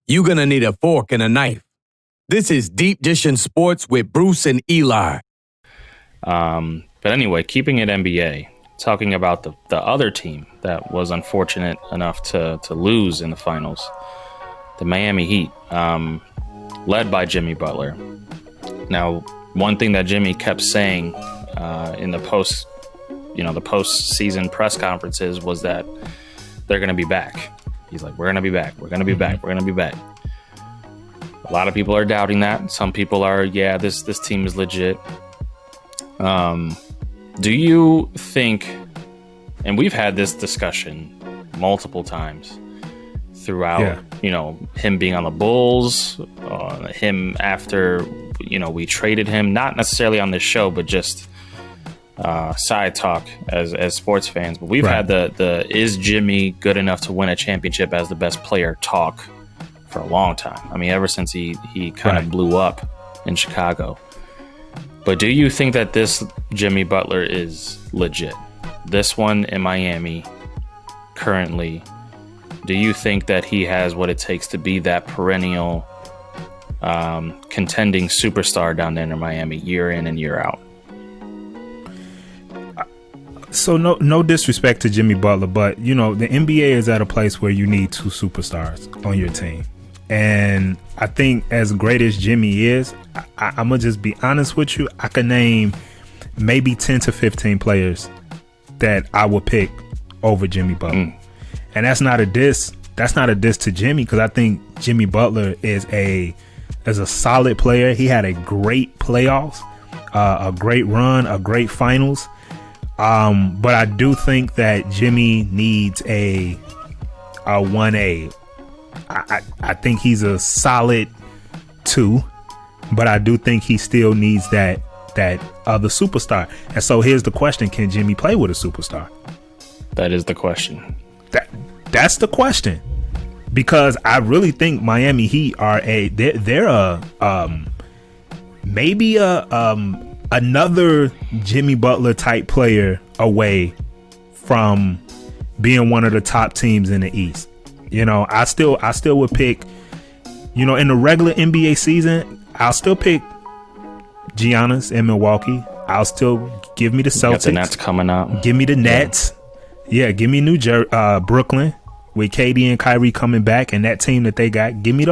you're going to need a fork and a knife. This is Deep Dishing Sports with Bruce and Eli. But anyway, keeping it NBA, talking about the other team that was unfortunate enough to lose in the finals, the Miami Heat, led by Jimmy Butler. Now, one thing that Jimmy kept saying in the post-season press conferences was that they're going to be back. He's like, we're going to be back. We're going to be back. We're going to be back. A lot of people are doubting that. Some people are, yeah, this team is legit. Do you think, and we've had this discussion multiple times throughout, him being on the Bulls, him after, we traded him, not necessarily on this show, but just side talk as sports fans. But we've had the is Jimmy good enough to win a championship as the best player talk for a long time. I mean, ever since he kind of blew up in Chicago. But do you think that this Jimmy Butler is legit? This one in Miami currently, do you think that he has what it takes to be that perennial contending superstar down there in Miami year in and year out? So no disrespect to Jimmy Butler, but the NBA is at a place where you need two superstars on your team. And I think as great as Jimmy is, I'm going to just be honest with you. I can name maybe 10 to 15 players that I would pick over Jimmy Butler. And that's not a diss. That's not a diss to Jimmy, because I think Jimmy Butler is a solid player. He had a great playoffs, a great run, a great finals. But I do think that Jimmy needs a 1A. I think he's a solid 2, but I do think he still needs that other superstar. And so here's the question: can Jimmy play with a superstar? That is the question. That's the question, because I really think Miami Heat are they're maybe another Jimmy Butler type player away from being one of the top teams in the East. I still would pick, in the regular NBA season, I'll still pick Giannis in Milwaukee. I'll still give me the Celtics. Got the Nets coming up. Give me the Nets. Yeah, give me Brooklyn with KD and Kyrie coming back, and that team that they got. Give me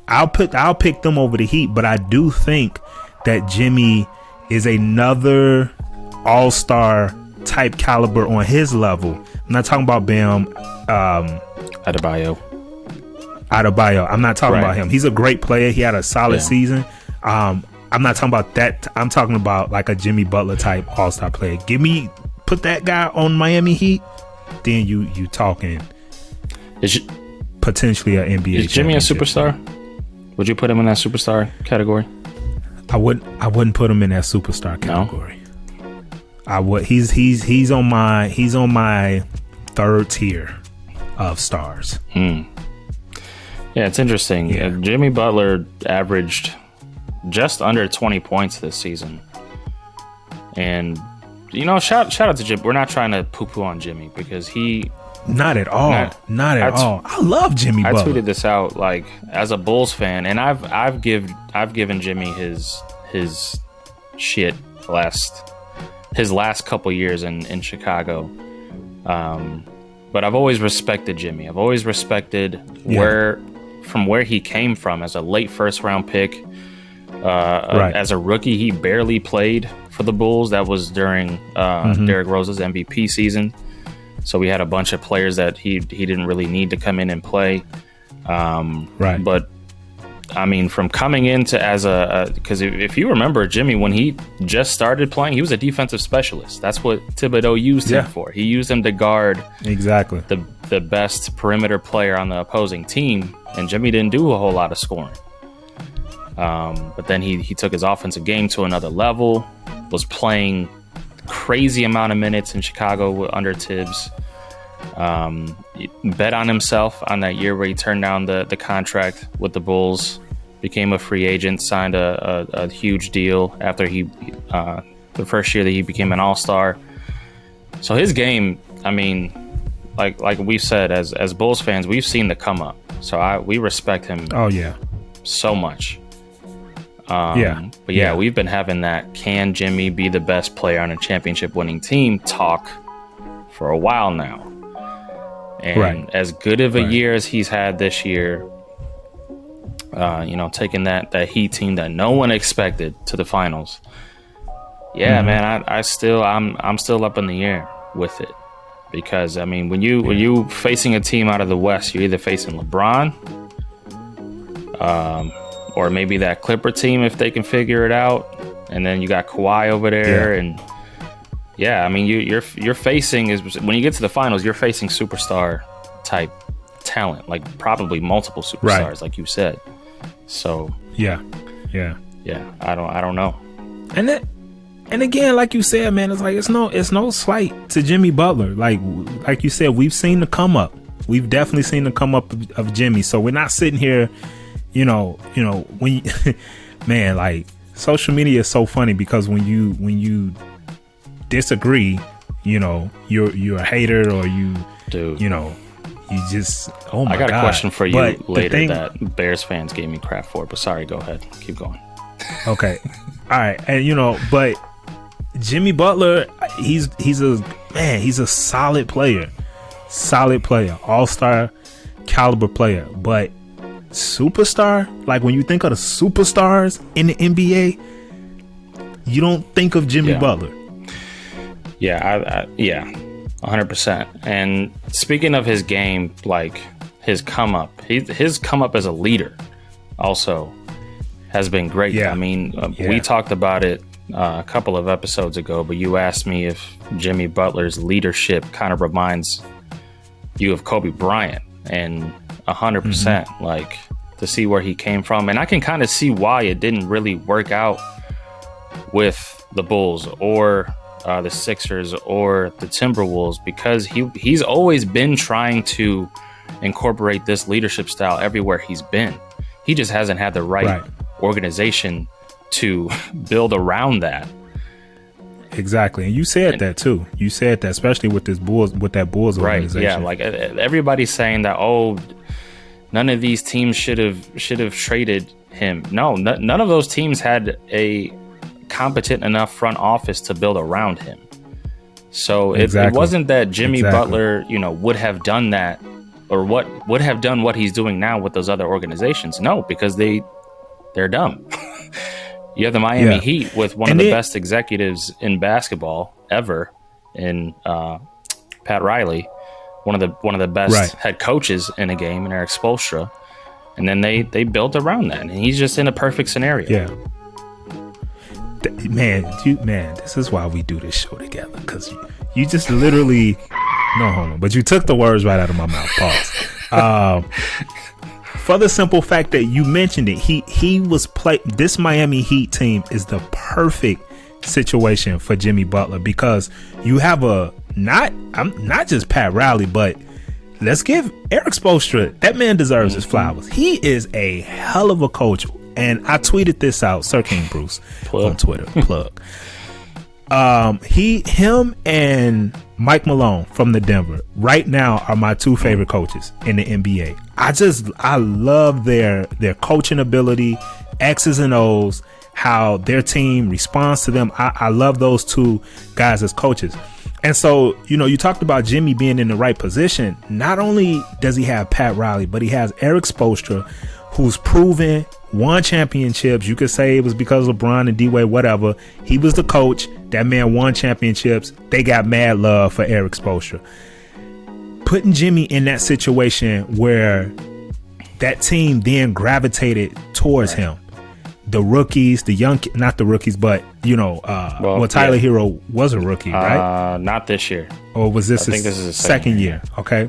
I'll pick them over the Heat, but I do think that Jimmy is another all-star type caliber on his level. I'm not talking about Bam. Adebayo. I'm not talking about him. He's a great player. He had a solid season. I'm not talking about that. I'm talking about like a Jimmy Butler type all-star player. Put that guy on Miami Heat, then you talking potentially an NBA. Is Jimmy a superstar? Would you put him in that superstar category? I wouldn't put him in that superstar category. No? I would. He's on my third tier of stars. Yeah, it's interesting. Yeah. Jimmy Butler averaged just under 20 points this season, and shout out to Jim. We're not trying to poo-poo on Jimmy, because he not at all. I love Jimmy Butler. I tweeted this out like as a Bulls fan, and I've given Jimmy his shit his last couple years in Chicago. But I've always respected Jimmy. I've always respected where he came from as a late first round pick. As a rookie, he barely played for the Bulls. That was during Derrick Rose's MVP season. So we had a bunch of players that he didn't really need to come in and play. But I mean, from coming into because if you remember Jimmy, when he just started playing, he was a defensive specialist. That's what Thibodeau used him for. He used him to guard exactly the best perimeter player on the opposing team, and Jimmy didn't do a whole lot of scoring. But then he took his offensive game to another level, was playing crazy amount of minutes in Chicago under Tibbs. Bet on himself on that year where he turned down the contract with the Bulls, became a free agent, signed a huge deal after the first year that he became an all-star. So his game, I mean, like we've said, as Bulls fans, we've seen the come up. So we respect him. Oh yeah, so much. But we've been having that can Jimmy be the best player on a championship winning team talk for a while now. And as good of a year as he's had this year, taking that Heat team that no one expected to the finals. Yeah, man, I'm still up in the air with it. Because I mean, when you facing a team out of the West, you're either facing LeBron, or maybe that Clipper team if they can figure it out, and then you got Kawhi over there, and I mean you're facing when you get to the finals, you're facing superstar type talent, like probably multiple superstars, like you said. So yeah, I don't know. And again, like you said, man, it's like it's no slight to Jimmy Butler. Like you said, we've seen the come up. We've definitely seen the come up of Jimmy. So we're not sitting here, when man, like social media is so funny because when you disagree, you're a hater or you just oh my God. I got a question for you later that Bears fans gave me crap for, but sorry, go ahead, keep going. Okay, all right, and but Jimmy Butler, he's a solid player, all-star caliber player, but superstar, like when you think of the superstars in the NBA, you don't think of Jimmy Butler. Yeah, 100%. And speaking of his game, like his come up as a leader also has been great. Yeah. I mean, we talked about it a couple of episodes ago, but you asked me if Jimmy Butler's leadership kind of reminds you of Kobe Bryant, and 100%, like to see where he came from. And I can kind of see why it didn't really work out with the Bulls or the Sixers or the Timberwolves, because he's always been trying to incorporate this leadership style everywhere he's been. He just hasn't had the right organization to build around that. Exactly. And you said that too. You said that, especially with that Bulls organization. Yeah, like everybody's saying that, none of these teams should have traded him. No, none of those teams had a competent enough front office to build around him. So it wasn't that Jimmy Butler, would have done that, or would have done what he's doing now with those other organizations. No, because they're dumb. You have the Miami Heat with one of the best executives in basketball ever, in Pat Riley, one of the best head coaches in a game, in Eric Spoelstra, and then they built around that, and he's just in a perfect scenario. Yeah, man, this is why we do this show together, because you just literally no homo, but you took the words right out of my mouth. Pause. For the simple fact that you mentioned it, he was this Miami Heat team is the perfect situation for Jimmy Butler, because you have not just Pat Riley, but let's give Eric Spoelstra, that man deserves his flowers. He is a hell of a coach, and I tweeted this out, Sir King Bruce on Twitter. Plug. Him and Mike Malone from the Denver right now are my two favorite coaches in the NBA. I love their coaching ability, X's and O's, how their team responds to them. I love those two guys as coaches. And so, you talked about Jimmy being in the right position. Not only does he have Pat Riley, but he has Eric Spoelstra, who's proven, won championships. You could say it was because of LeBron and D-Wade, whatever. He was the coach. That man won championships. They got mad love for Eric Spoelstra. Putting Jimmy in that situation where that team then gravitated towards him. The rookies, the young, not the rookies, but Tyler Hero was a rookie, right? Not this year. Or was this? I think this is his second year. Okay.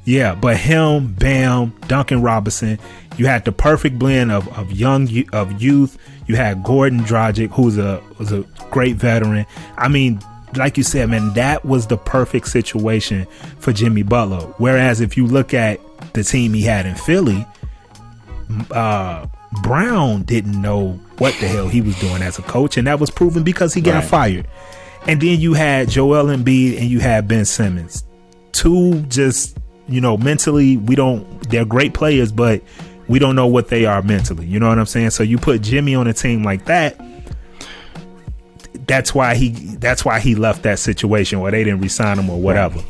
Yeah, but him, Bam, Duncan Robinson, you had the perfect blend of youth. You had Gordon Dragic, who was a great veteran. I mean, like you said, man, that was the perfect situation for Jimmy Butler. Whereas if you look at the team he had in Philly, Brown didn't know what the hell he was doing as a coach, and that was proven because he got fired. And then you had Joel Embiid and you had Ben Simmons, two just mentally, they're great players, but we don't know what they are mentally. You know what I'm saying? So you put Jimmy on a team like that. That's why he left that situation, or they didn't re-sign him or whatever. Right.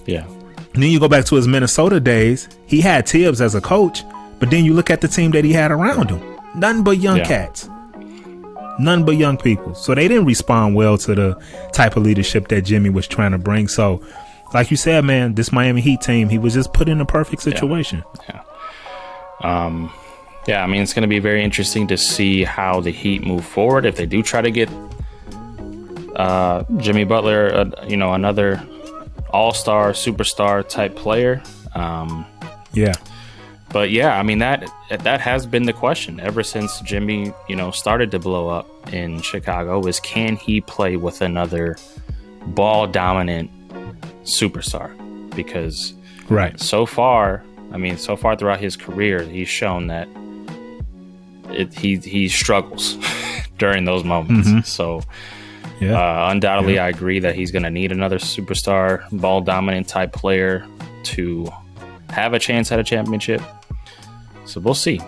Yeah. And then you go back to his Minnesota days. He had Tibbs as a coach, but then you look at the team that he had around him. Nothing but young cats. None but young people. So they didn't respond well to the type of leadership that Jimmy was trying to bring. So, like you said, man, this Miami Heat team, he was just put in a perfect situation. Yeah, I mean, it's going to be very interesting to see how the Heat move forward. If they do try to get Jimmy Butler, another all-star, superstar type player. But yeah, I mean, that has been the question ever since Jimmy, started to blow up in Chicago, is can he play with another ball dominant superstar? Because so far throughout his career, he's shown that he struggles during those moments. Mm-hmm. So undoubtedly, I agree that he's going to need another superstar, ball dominant type player to have a chance at a championship. So we'll see.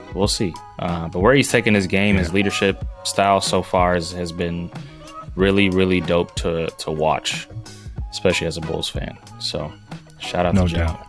But where he's taken his game, his leadership style so far has been really, really dope to watch, especially as a Bulls fan. So shout out to Jimmy. No doubt.